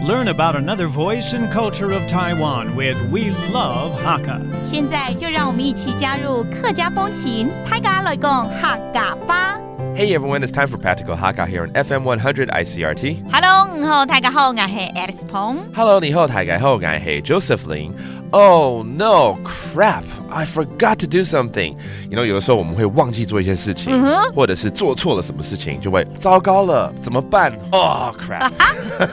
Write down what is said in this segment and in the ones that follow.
Learn about another voice and culture of Taiwan with We Love Hakka. 现在就让我们一起加入客家风情，大家来讲客家吧。Hey everyone, it's time for Practical Hakka here on FM 100 Icrt. Hello， 你好，大家好，我是 Alice Pong。Hello, 你好，大家好，我是 Joseph Lin. Oh no, crap! I forgot to do something. 有的时候我们会忘记做一些事情，或者是做错了什么事情，就会糟糕了，怎么办？ Oh crap!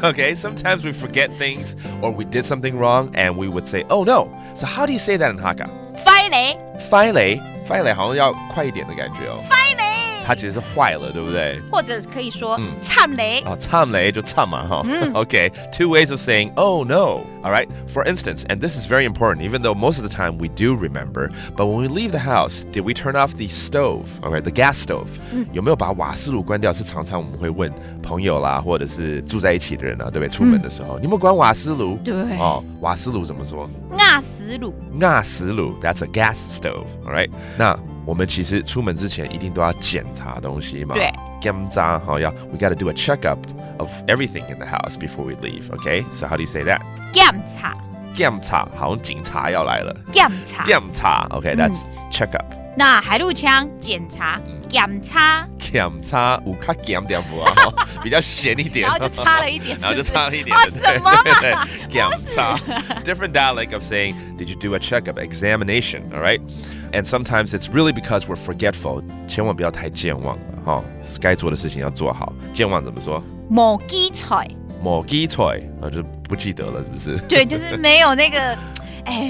Okay, sometimes we forget things or we did something wrong, and we would say, "Oh no!" So how do you say that in Hakka? 快嘞，快嘞，快嘞，好像要快一点的感觉哦。快嘞。它其实是坏了，对不对？或者可以说惨雷。惨雷就惨嘛哈。Okay, two ways of saying oh no. All right. For instance, and this is very important, even though most of the time we do remember, but when we leave the house, did we turn off the stove? Okay, the gas stove. 有没有把瓦斯炉关掉？是常常我们会问朋友啦，或者是住在一起的人啊，对不对？出门的时候，你有没有关瓦斯炉？对。瓦斯炉怎么说？瓦斯炉。瓦斯炉 That's a gas stove. All right. 那我们其实出门之前一定都要检查东西嘛。对。检查we got to do a checkup of everything in the house before we leave. Okay, so how do you say that? 检查。检查，好像警察要来了。检查。检查 Okay, that's checkup. 那海陆腔检查。检查。检查有较咸点不啊？比较咸一点。然后就差了一点。然后就差了一点。什么嘛？检查。Different dialect of saying, did you do a checkup, examination, all right? And sometimes it's really because we're forgetful. 千万不要太健忘了该做的事情要做好。健忘怎么说？没记错。没记错就不记得了，是不是？对，就是没有那个。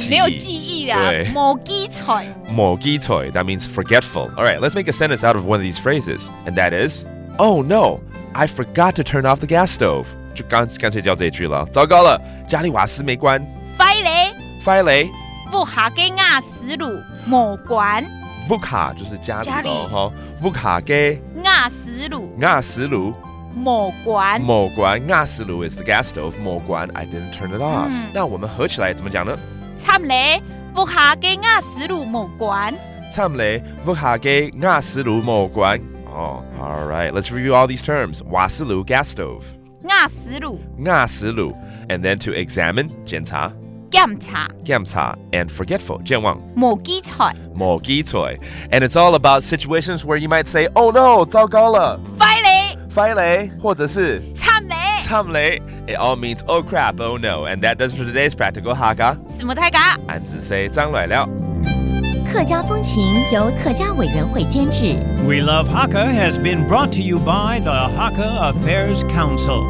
没有记忆啦，没记错。没记错 that means forgetful. All right, let's make a sentence out of one of these phrases, and that is, "Oh no, I forgot to turn off the gas stove." 就干脆叫这一句了。糟糕了，家里瓦斯没关。快嘞，快嘞，屋下嘅瓦斯炉没关。屋下就是家里咯，屋下嘅瓦斯炉，瓦斯炉没关。没关，瓦斯炉 is the gas stove. 没关 I didn't turn it off. 那我们合起来怎么讲呢？惨嘞，屋下嘅瓦斯炉没关。惨嘞，屋下嘅瓦斯炉没关。All right. Let's review all these terms. 瓦斯炉 gas stove. 瓦斯炉。瓦斯炉 And then to examine 检查。检查。检查 And forgetful 健忘。没记错。没记错 And it's all about situations where you might say, "Oh no, 糟糕了。快嘞。快嘞，或者是惨嘞。惨嘞 It all means oh crap, oh no. And that does for today's Practical Hakka. 什么大家？俺只say 张来了。客家风情由客家委员会监制。We Love Hakka has been brought to you by the Hakka Affairs Council.